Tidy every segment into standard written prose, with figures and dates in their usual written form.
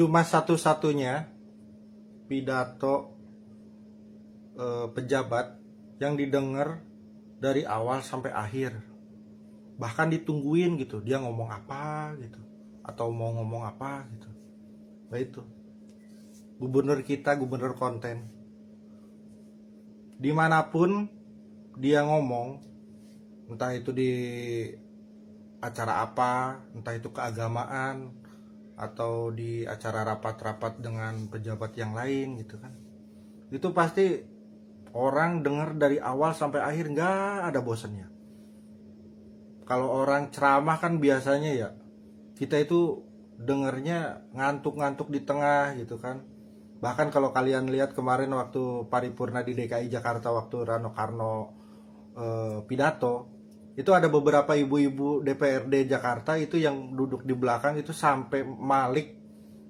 cuma satu-satunya pidato pejabat yang didengar dari awal sampai akhir. Bahkan ditungguin gitu, dia ngomong apa gitu, atau mau ngomong apa gitu. Nah itu, gubernur kita, gubernur konten. Dimanapun dia ngomong, entah itu di acara apa, entah itu keagamaan, atau di acara rapat-rapat dengan pejabat yang lain gitu kan. Itu pasti orang dengar dari awal sampai akhir, nggak ada bosannya. Kalau orang ceramah kan biasanya ya kita itu dengernya ngantuk-ngantuk di tengah gitu kan. Bahkan kalau kalian lihat kemarin waktu paripurna di DKI Jakarta, waktu Rano Karno pidato, itu ada beberapa ibu-ibu DPRD Jakarta itu yang duduk di belakang itu sampai malik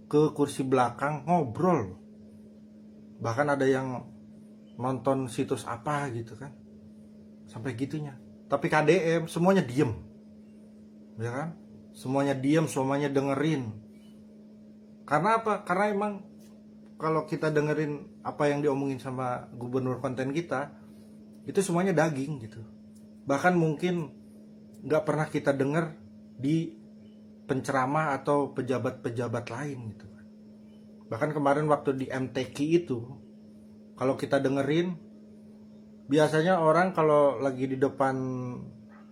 ke kursi belakang ngobrol. Bahkan ada yang nonton situs apa gitu kan, sampai gitunya. Tapi KDM semuanya diem, ya kan? Semuanya diem, semuanya dengerin. Karena apa? Karena emang kalau kita dengerin apa yang diomongin sama gubernur konten kita, itu semuanya daging gitu. Bahkan mungkin nggak pernah kita denger di penceramah atau pejabat-pejabat lain gitu. Bahkan kemarin waktu di MTQ itu, kalau kita dengerin, biasanya orang kalau lagi di depan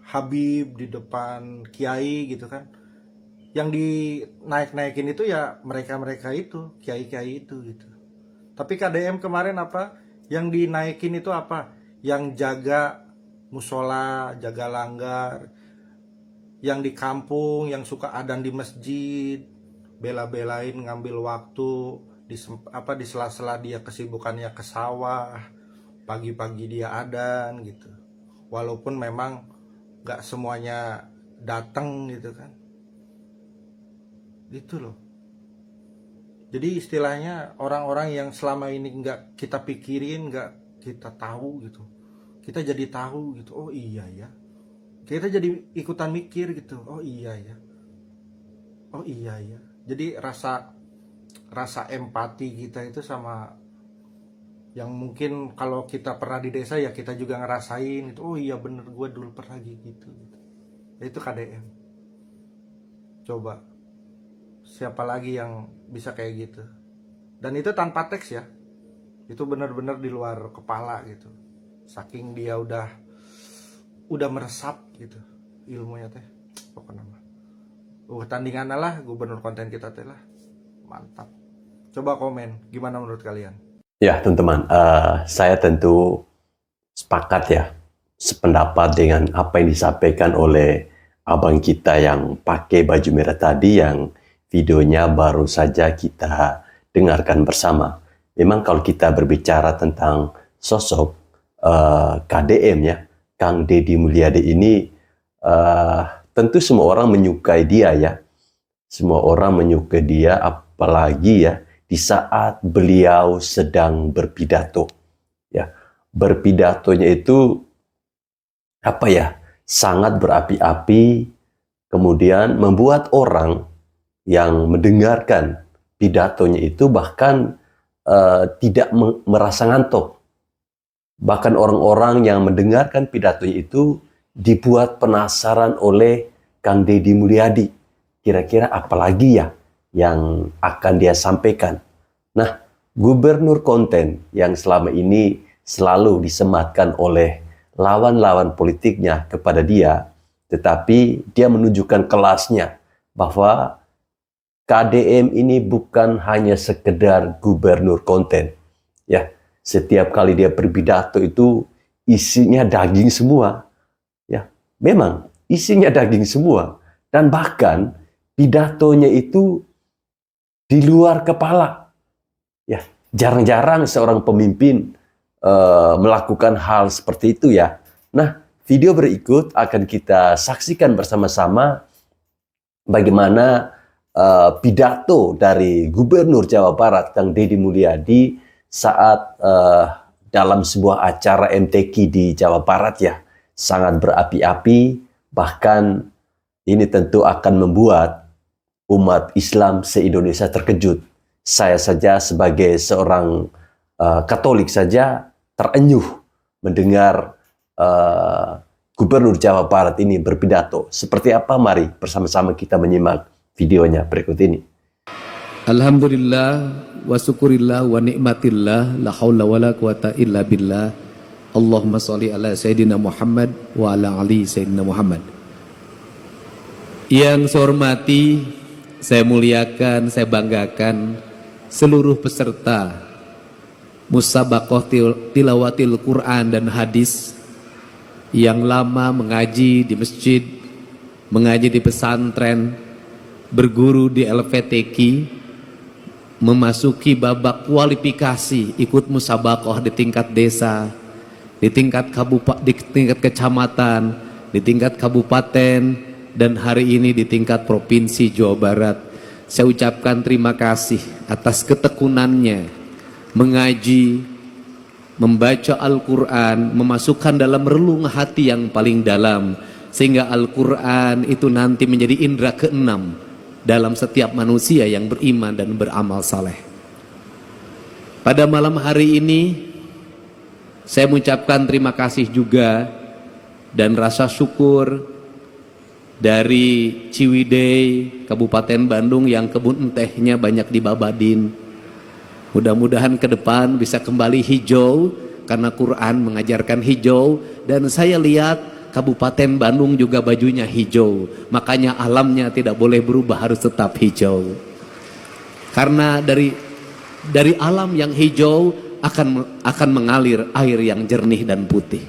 Habib, di depan Kiai gitu kan, yang dinaik-naikin itu ya mereka-mereka itu, Kiai-Kiai itu gitu. Tapi KDM kemarin apa? Yang dinaikin itu apa? Yang jaga musola, jaga langgar, yang di kampung, yang suka adzan di masjid, bela-belain ngambil waktu di sela-sela dia kesibukannya ke sawah, pagi-pagi dia adzan gitu. Walaupun memang gak semuanya datang gitu kan. Gitu loh. Jadi istilahnya orang-orang yang selama ini gak kita pikirin, gak kita tahu gitu, kita jadi tahu gitu. Oh iya ya. Kita jadi ikutan mikir gitu. Oh iya ya. Oh iya ya. Jadi rasa empati kita itu sama yang mungkin kalau kita pernah di desa ya kita juga ngerasain itu. Oh iya bener, gue dulu pernah gitu. Itu KDM. Coba siapa lagi yang bisa kayak gitu? Dan itu tanpa teks ya. Itu bener-bener di luar kepala gitu. Saking dia udah meresap gitu ilmunya teh. Pokoknya tandingan lah gubernur konten kita teh lah. Mantap. Coba komen gimana menurut kalian? Ya teman-teman, saya tentu sepakat ya, sependapat dengan apa yang disampaikan oleh abang kita yang pakai baju merah tadi, yang videonya baru saja kita dengarkan bersama. Memang kalau kita berbicara tentang sosok KDM ya, Kang Deddy Mulyadi ini, tentu semua orang menyukai dia ya. Semua orang menyukai dia, apalagi ya di saat beliau sedang berpidato. Ya, berpidatonya itu apa ya? Sangat berapi-api, kemudian membuat orang yang mendengarkan pidatonya itu bahkan tidak merasa ngantuk. Bahkan orang-orang yang mendengarkan pidatonya itu dibuat penasaran oleh Kang Deddy Mulyadi. Kira-kira apalagi ya yang akan dia sampaikan. Nah, gubernur konten yang selama ini selalu disematkan oleh lawan-lawan politiknya kepada dia, tetapi dia menunjukkan kelasnya bahwa KDM ini bukan hanya sekedar gubernur konten. Ya, setiap kali dia berpidato itu isinya daging semua. Ya, memang isinya daging semua, dan bahkan pidatonya itu di luar kepala. Ya, jarang-jarang seorang pemimpin melakukan hal seperti itu ya. Nah, video berikut akan kita saksikan bersama-sama bagaimana pidato dari Gubernur Jawa Barat Kang Deddy Mulyadi saat dalam sebuah acara MTQ di Jawa Barat ya. Sangat berapi-api, bahkan ini tentu akan membuat umat Islam se-Indonesia terkejut. saya saja sebagai seorang Katolik saja terenyuh mendengar Gubernur Jawa Barat ini berpidato. Seperti apa? Mari bersama-sama kita menyimak videonya berikut ini. Alhamdulillah wa syukurillah wa nikmatillah la haula wa la quwata illa billah. Allahumma sholli ala Sayyidina Muhammad wa ala ali Sayyidina Muhammad. Yang saya hormati, saya muliakan, saya banggakan seluruh peserta Musabaqah Tilawatil Quran dan Hadis yang lama mengaji di masjid, mengaji di pesantren, berguru di LVTQ, memasuki babak kualifikasi ikut musabaqah di tingkat desa, di tingkat kecamatan, di tingkat kabupaten, dan hari ini di tingkat provinsi Jawa Barat. Saya ucapkan terima kasih atas ketekunannya mengaji, membaca Al-Quran, memasukkan dalam relung hati yang paling dalam, sehingga Al-Quran itu nanti menjadi indera keenam dalam setiap manusia yang beriman dan beramal saleh. Pada malam hari ini saya mengucapkan terima kasih juga dan rasa syukur dari Ciwidey, Kabupaten Bandung yang kebun tehnya banyak di Babadin. Mudah-mudahan ke depan bisa kembali hijau karena Quran mengajarkan hijau, dan saya lihat Kabupaten Bandung juga bajunya hijau, makanya alamnya tidak boleh berubah, harus tetap hijau. Karena dari alam yang hijau akan mengalir air yang jernih dan putih.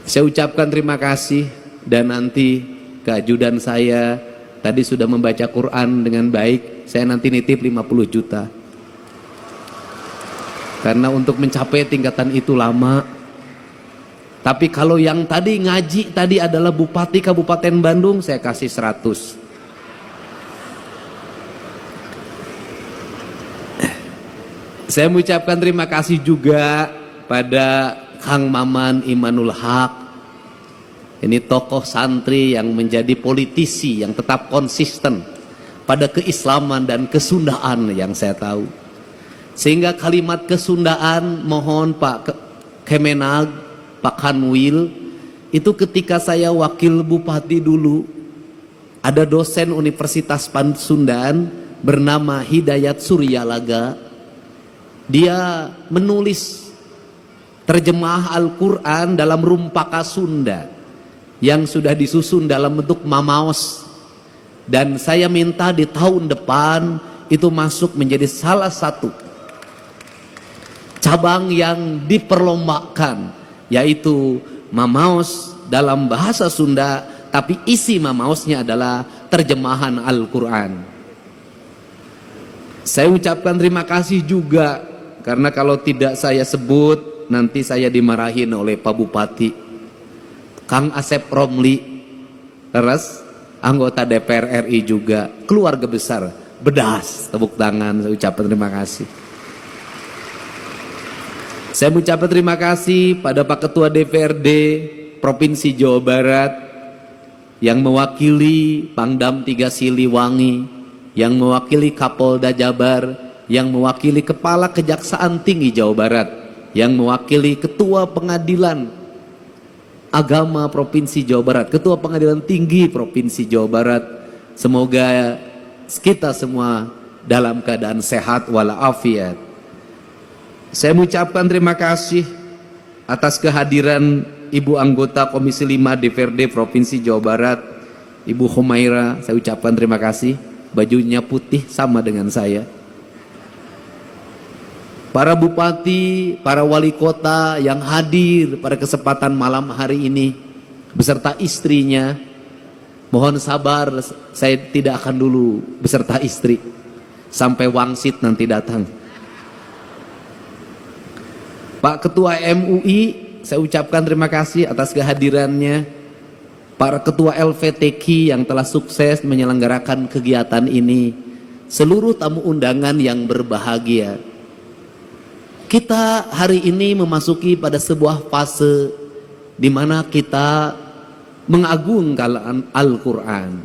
Saya ucapkan terima kasih, dan nanti keajudan saya tadi sudah membaca Quran dengan baik, saya nanti nitip 50 juta. Karena untuk mencapai tingkatan itu lama. Tapi kalau yang tadi ngaji tadi adalah Bupati Kabupaten Bandung, saya kasih 100. Saya mengucapkan terima kasih juga pada Kang Maman Imanul Haq. Ini tokoh santri yang menjadi politisi yang tetap konsisten pada keislaman dan kesundaan yang saya tahu. Sehingga kalimat kesundaan, mohon Pak Kemenag, Pak Kanwil, itu ketika saya wakil bupati dulu, ada dosen Universitas Pasundan bernama Hidayat Suryalaga. Dia menulis terjemah Al-Quran dalam rumpaka Sunda yang sudah disusun dalam bentuk mamaos. Dan saya minta di tahun depan itu masuk menjadi salah satu cabang yang diperlombakan, yaitu mamaos dalam bahasa Sunda, tapi isi mamaosnya adalah terjemahan Al-Quran. Saya ucapkan terima kasih juga, karena kalau tidak saya sebut nanti saya dimarahin oleh Pak Bupati. Kang Asep Romli, terus anggota DPR RI juga, keluarga besar, bedas, tepuk tangan, saya ucapkan terima kasih. Saya mengucapkan terima kasih pada Pak Ketua DPRD Provinsi Jawa Barat yang mewakili Pangdam 3 Siliwangi, yang mewakili Kapolda Jabar, yang mewakili Kepala Kejaksaan Tinggi Jawa Barat, yang mewakili Ketua Pengadilan Agama Provinsi Jawa Barat, Ketua Pengadilan Tinggi Provinsi Jawa Barat. Semoga kita semua dalam keadaan sehat walafiat. Saya mengucapkan terima kasih atas kehadiran Ibu anggota Komisi 5 DPRD Provinsi Jawa Barat, Ibu Humaira. Saya ucapkan terima kasih, bajunya putih sama dengan saya. Para bupati, para wali kota yang hadir pada kesempatan malam hari ini beserta istrinya, mohon sabar, saya tidak akan dulu beserta istri sampai wangsit nanti datang. Pak Ketua MUI, saya ucapkan terima kasih atas kehadirannya. Para Ketua LVTQ yang telah sukses menyelenggarakan kegiatan ini. Seluruh tamu undangan yang berbahagia. Kita hari ini memasuki pada sebuah fase di mana kita mengagungkan Al-Quran.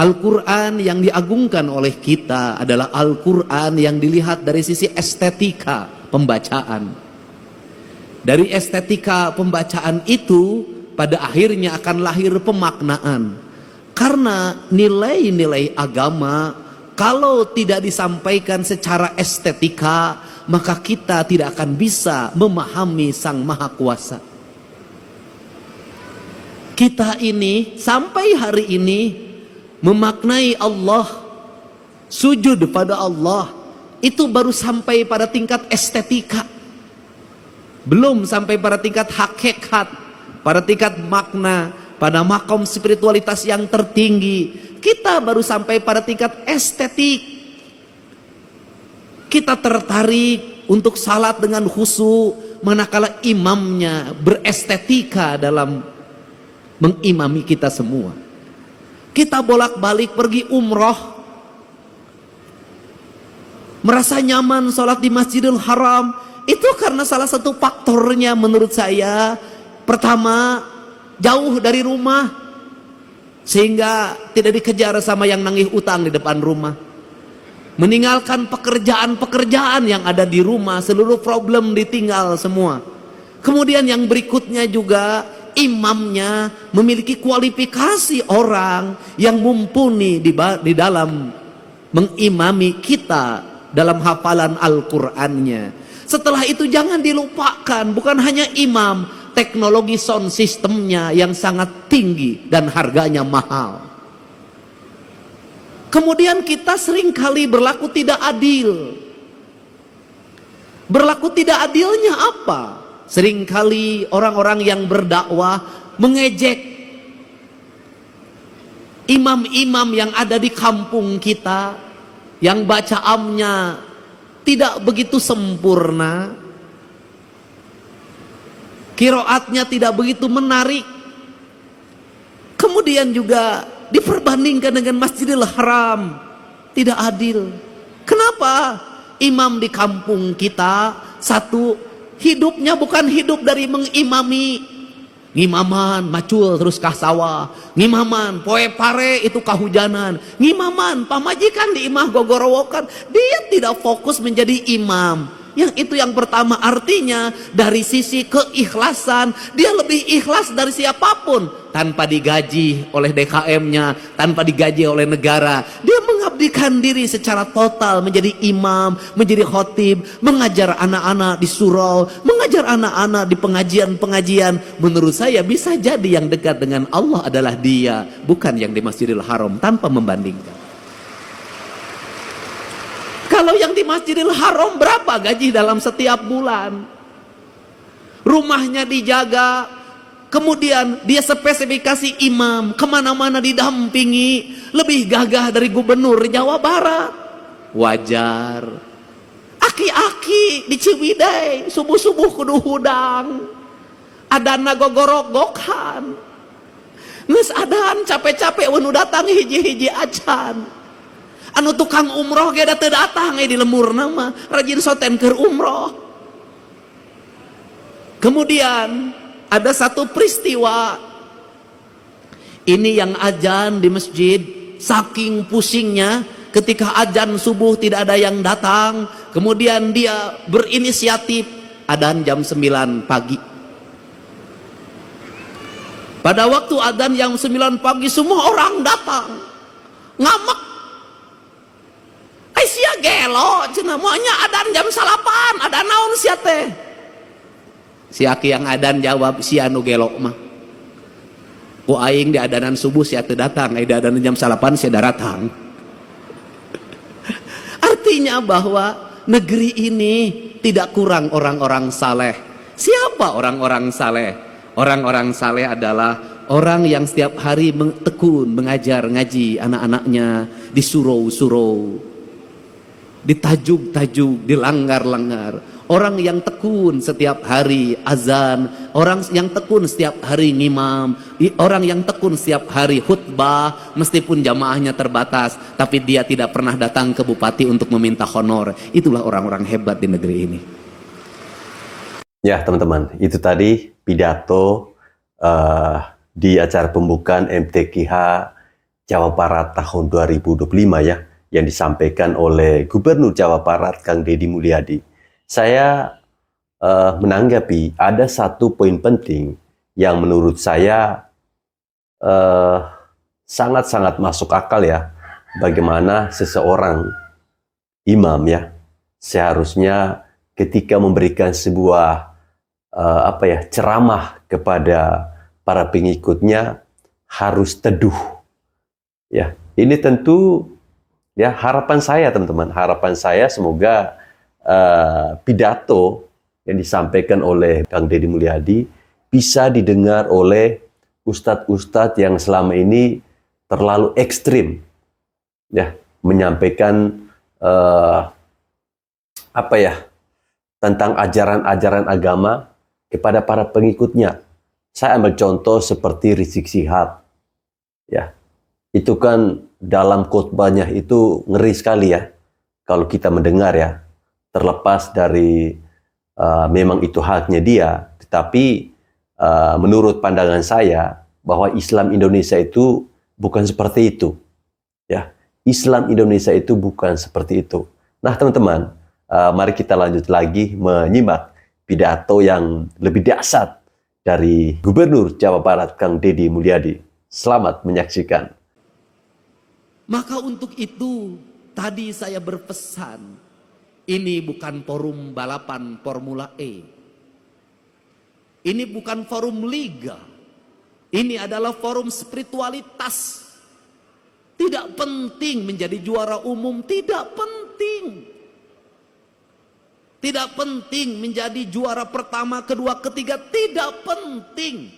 Al-Quran yang diagungkan oleh kita adalah Al-Quran yang dilihat dari sisi estetika pembacaan. Dari estetika pembacaan itu pada akhirnya akan lahir pemaknaan. Karena nilai-nilai agama kalau tidak disampaikan secara estetika, maka kita tidak akan bisa memahami Sang Maha Kuasa. Kita ini sampai hari ini memaknai Allah, sujud pada Allah, itu baru sampai pada tingkat estetika, belum sampai pada tingkat hakikat, pada tingkat makna, pada makom spiritualitas yang tertinggi. Kita baru sampai pada tingkat estetik. Kita tertarik untuk salat dengan khusyuk, manakala imamnya berestetika dalam mengimami kita semua. Kita bolak-balik pergi umroh, merasa nyaman sholat di Masjidil Haram, itu karena salah satu faktornya menurut saya, pertama, jauh dari rumah, sehingga tidak dikejar sama yang nagih utang di depan rumah. Meninggalkan pekerjaan-pekerjaan yang ada di rumah, seluruh problem ditinggal semua. Kemudian yang berikutnya juga, imamnya memiliki kualifikasi orang yang mumpuni di dalam mengimami kita dalam hafalan Al-Qur'annya. Setelah itu jangan dilupakan, bukan hanya imam, teknologi sound systemnya yang sangat tinggi dan harganya mahal. Kemudian kita seringkali berlaku tidak adil. Berlaku tidak adilnya apa? Seringkali orang-orang yang berdakwah mengejek imam-imam yang ada di kampung kita, yang bacaannya tidak begitu sempurna, qiraatnya tidak begitu menarik. Kemudian juga diperbandingkan dengan Masjidil Haram, tidak adil. Kenapa? Imam di kampung kita, satu, hidupnya bukan hidup dari mengimami. Ngimaman macul terus kah sawah, ngimaman poe pare itu kahujanan, ngimaman pamajikan di imah gogorowokan. Dia tidak fokus menjadi imam. Yang itu yang pertama, artinya dari sisi keikhlasan dia lebih ikhlas dari siapapun, tanpa digaji oleh DKM-nya, tanpa digaji oleh negara. Dia mengabdikan diri secara total menjadi imam, menjadi khotib, mengajar anak-anak di surau, mengajar anak-anak di pengajian-pengajian. Menurut saya bisa jadi yang dekat dengan Allah adalah dia, bukan yang di Masjidil Haram, tanpa membandingkan. Kalau yang di Masjidil Haram berapa gaji dalam setiap bulan? Rumahnya dijaga, kemudian dia spesifikasi imam, kemana-mana didampingi, lebih gagah dari gubernur Jawa Barat. Wajar. Aki-aki di Ciwidey, subuh-subuh kudu hudang, adana gogorogokan, nges adan capek-capek wenu datang hiji-hiji acan. Anu tukang umroh ge datang di lemur nama rajin soten keur umroh. Kemudian ada satu peristiwa ini yang azan di masjid, saking pusingnya ketika azan subuh tidak ada yang datang, kemudian dia berinisiatif adzan jam 9 pagi. Pada waktu adzan jam 9 pagi semua orang datang, ngamak. Sia gelo cenah moanya adan jam 8 ada naon sia teh. Si aki yang adan jawab, sia anu gelo mah ku aing di adanan subuh sia teu datang, di adanan jam 8 sia datang. Artinya bahwa negeri ini tidak kurang orang-orang saleh. Siapa orang-orang saleh? Orang-orang saleh adalah orang yang setiap hari tekun mengajar ngaji anak-anaknya di surau-surau, di tajuk-tajuk, di langgar-langgar. Orang yang tekun setiap hari azan, orang yang tekun setiap hari ngimam, orang yang tekun setiap hari khutbah, meskipun jamaahnya terbatas, tapi dia tidak pernah datang ke bupati untuk meminta honor. Itulah orang-orang hebat di negeri ini. Ya teman-teman, itu tadi pidato di acara pembukaan MTQH Jawa Barat tahun 2025 ya, yang disampaikan oleh Gubernur Jawa Barat Kang Deddy Mulyadi. Saya menanggapi ada satu poin penting yang menurut saya sangat-sangat masuk akal ya, bagaimana seseorang imam ya seharusnya ketika memberikan sebuah ceramah kepada para pengikutnya harus teduh ya. Ini tentu ya harapan saya teman-teman, harapan saya semoga pidato yang disampaikan oleh Kang Deddy Mulyadi bisa didengar oleh ustadz-ustadz yang selama ini terlalu ekstrim ya menyampaikan tentang ajaran-ajaran agama kepada para pengikutnya. Saya ambil contoh seperti Rizik Syihab ya, itu kan dalam khotbahnya itu ngeri sekali ya kalau kita mendengar ya, terlepas dari memang itu haknya dia, tetapi menurut pandangan saya bahwa Islam Indonesia itu bukan seperti itu ya. Islam Indonesia itu bukan seperti itu. Nah teman-teman, mari kita lanjut lagi menyimak pidato yang lebih dahsyat dari Gubernur Jawa Barat Kang Deddy Mulyadi. Selamat menyaksikan. Maka untuk itu tadi saya berpesan, ini bukan forum balapan Formula E. Ini bukan forum liga. Ini adalah forum spiritualitas. Tidak penting menjadi juara umum, tidak penting. Tidak penting menjadi juara pertama, kedua, ketiga, tidak penting.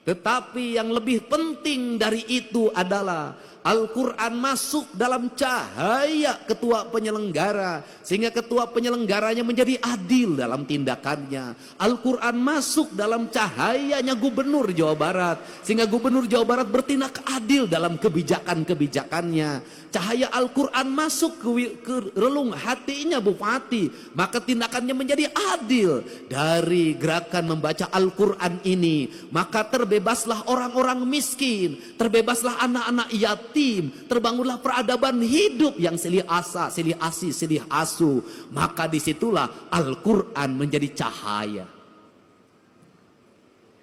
Tetapi yang lebih penting dari itu adalah Al-Quran masuk dalam cahaya ketua penyelenggara, sehingga ketua penyelenggaranya menjadi adil dalam tindakannya. Al-Quran masuk dalam cahayanya Gubernur Jawa Barat, sehingga Gubernur Jawa Barat bertindak adil dalam kebijakan-kebijakannya. Cahaya Al-Quran masuk ke relung hatinya Bupati, maka tindakannya menjadi adil. Dari gerakan membaca Al-Quran ini, maka terbebaslah orang-orang miskin, terbebaslah anak-anak yatim, terbangunlah peradaban hidup yang silih asa, silih asi, silih asu. Maka disitulah Al-Quran menjadi cahaya.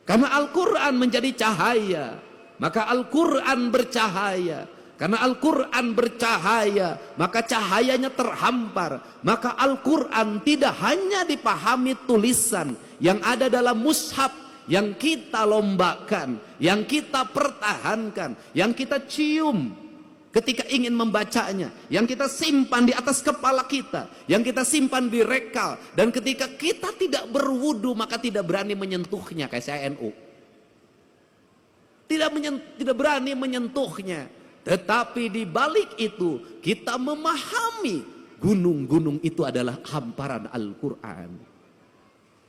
Karena Al-Quran menjadi cahaya, maka Al-Quran bercahaya. Karena Al-Quran bercahaya, maka cahayanya terhampar. Maka Al-Quran tidak hanya dipahami tulisan yang ada dalam mushaf, yang kita lombakan, yang kita pertahankan, yang kita cium ketika ingin membacanya, yang kita simpan di atas kepala kita, yang kita simpan di rekal, dan ketika kita tidak berwudu maka tidak berani menyentuhnya, kayak saya NU. Tidak berani menyentuhnya. Tetapi di balik itu kita memahami gunung-gunung itu adalah hamparan Al-Quran.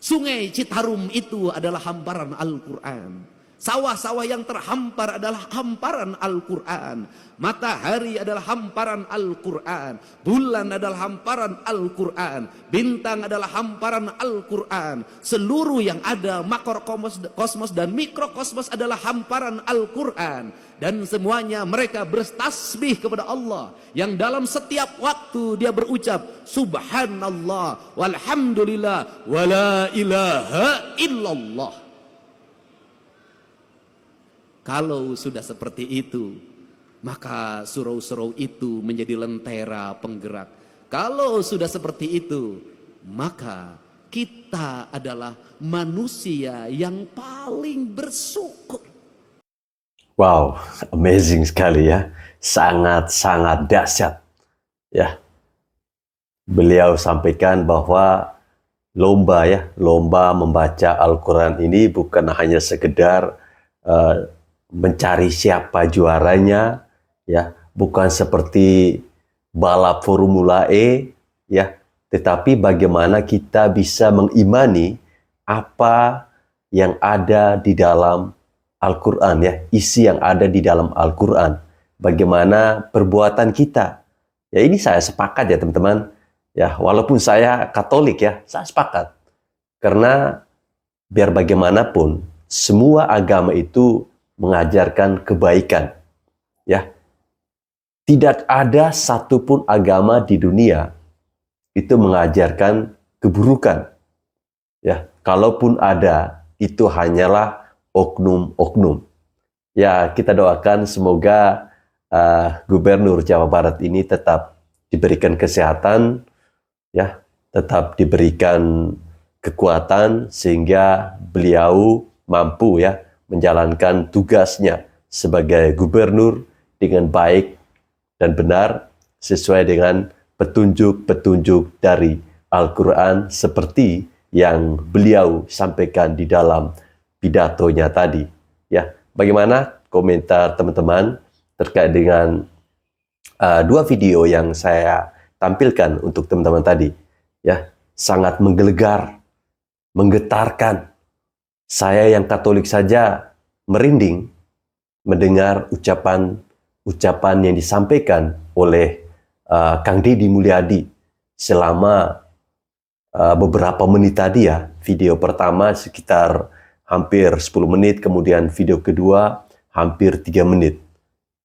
Sungai Citarum itu adalah hamparan Al-Quran. Sawah-sawah yang terhampar adalah hamparan Al-Quran. Matahari adalah hamparan Al-Quran. Bulan adalah hamparan Al-Quran. Bintang adalah hamparan Al-Quran. Seluruh yang ada, makrokosmos dan mikrokosmos adalah hamparan Al-Quran. Dan semuanya mereka bertasbih kepada Allah, yang dalam setiap waktu dia berucap Subhanallah walhamdulillah wala ilaha illallah. Kalau sudah seperti itu, maka surau-surau itu menjadi lentera penggerak. Kalau sudah seperti itu, maka kita adalah manusia yang paling bersyukur. Wow, amazing sekali ya. Sangat-sangat dahsyat. Ya. Beliau sampaikan bahwa lomba membaca Al-Quran ini bukan hanya sekedar mencari siapa juaranya, ya, bukan seperti balap Formula E, ya, tetapi bagaimana kita bisa mengimani apa yang ada di dalam Al-Quran, ya, isi yang ada di dalam Al-Quran, bagaimana perbuatan kita. Ya, ini saya sepakat ya teman-teman, ya, walaupun saya Katolik ya, saya sepakat, karena biar bagaimanapun semua agama itu mengajarkan kebaikan, ya. tidak ada satupun agama di dunia itu mengajarkan keburukan. Ya, kalaupun ada, itu hanyalah oknum-oknum. Ya, kita doakan semoga Gubernur Jawa Barat ini tetap diberikan kesehatan, ya, tetap diberikan kekuatan sehingga beliau mampu ya menjalankan tugasnya sebagai gubernur dengan baik dan benar sesuai dengan petunjuk-petunjuk dari Al-Quran seperti yang beliau sampaikan di dalam pidatonya tadi. Ya, bagaimana komentar teman-teman terkait dengan dua video yang saya tampilkan untuk teman-teman tadi? Ya, sangat menggelegar, menggetarkan. Saya yang Katolik saja merinding mendengar ucapan yang disampaikan oleh Kang Deddy Mulyadi selama beberapa menit tadi ya. Video pertama sekitar hampir 10 menit, kemudian video kedua hampir 3 menit.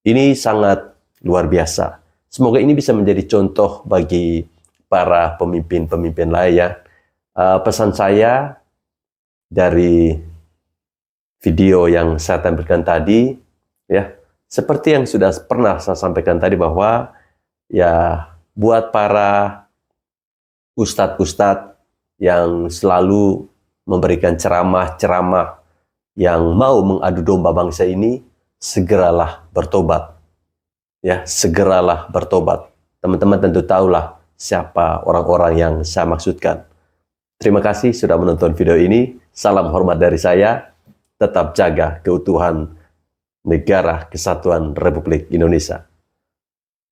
Ini sangat luar biasa. Semoga ini bisa menjadi contoh bagi para pemimpin-pemimpin lain ya. Pesan saya dari video yang saya tampilkan tadi, ya, seperti yang sudah pernah saya sampaikan tadi bahwa ya buat para ustadz-ustadz yang selalu memberikan ceramah-ceramah yang mau mengadu domba bangsa ini, segeralah bertobat. Ya, segeralah bertobat. Teman-teman tentu tahulah siapa orang-orang yang saya maksudkan. Terima kasih sudah menonton video ini. Salam hormat dari saya. Tetap jaga keutuhan negara kesatuan Republik Indonesia.